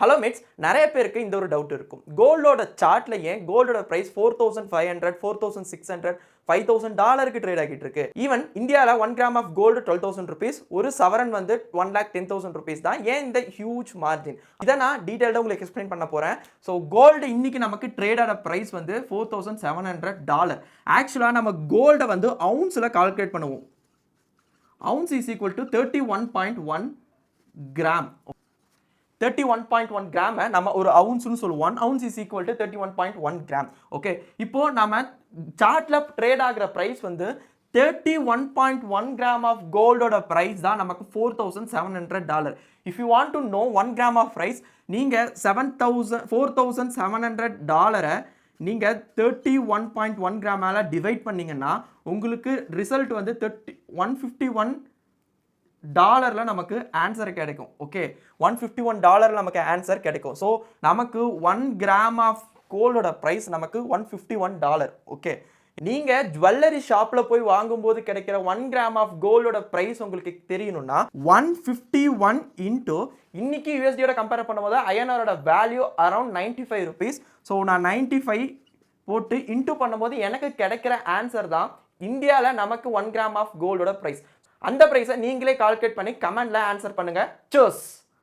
Hello mats, நிறைய பேருக்கு இந்த ஒரு டவுட் இருக்கும். கோல்டோட சார்ட்ல ஏன் கோல்டோட பிரைஸ் 4500, 4600, $5000 ட்ரேட் ஆகிட்டு இருக்கு. ஈவன் இந்தியாவில் 1 கிராம் ஆஃப் கோல்டு 12,000 rupees, ஒரு சவரன் வந்து 1,10,000 rupees தான். ஏன் இந்த ஹியூஜ் மார்ஜின்? இதை நான் டீட்டெயில்டாக உங்களுக்கு எக்ஸ்பிளைன் பண்ண போறேன். ஸோ கோல்டு இன்னைக்கு நமக்கு ட்ரேட் ஆன பிரைஸ் வந்து $4,700. ஆக்சுவலாக நம்ம கோல்டை வந்து அவுன்ஸில் கால்குலேட் பண்ணுவோம். Ounce is equal to 31.1 gram. 31.1 gram நம்ம ஒரு அவுன்ஸ்னு சொல்லுவோம். Ounce is equal to 31.1 gram. Okay, இப்போ நம்ம சார்ட்ல ட்ரேட் ஆகிற பிரைஸ் வந்து 31.1 கிராம் ஆஃப் கோல்டோட பிரைஸ் தான் நமக்கு $4,700. If you want to know 1 gram of price, நீங்க $4,700 நீங்க 31.1 கிராமால டிவைட் பண்ணீங்கன்னா உங்களுக்கு ரிசல்ட் வந்து $151 நமக்கு ஆன்சர் கிடைக்கும். ஓகே, $151 நமக்கு ஆன்சர் கிடைக்கும். ஸோ நமக்கு 1 கிராம் ஆஃப் கோல்டோட ப்ரைஸ் நமக்கு $151. ஓகே, நீங்கள் ஜுவல்லரி ஷாப்பில் போய் வாங்கும்போது கிடைக்கிற 1 கிராம் ஆஃப் கோல்டோட ப்ரைஸ் உங்களுக்கு தெரியணும்னா 151 இன்ட்டு இன்னைக்கு யூஎஸ்டியோட கம்பேர் பண்ணும்போது ஐஎன்ஆரோட வேல்யூ அரௌண்ட் 95 rupees. ஸோ நான் 95 போட்டு இன்ட்டு பண்ணும்போது எனக்கு கிடைக்கிற ஆன்சர் தான் இந்தியாவில் நமக்கு 1 கிராம் ஆஃப் கோல்டோட ப்ரைஸ். அந்த பிரைஸை நீங்களே கால்குலேட் பண்ணி கமெண்ட்ல ஆன்சர் பண்ணுங்க. சூஸ்.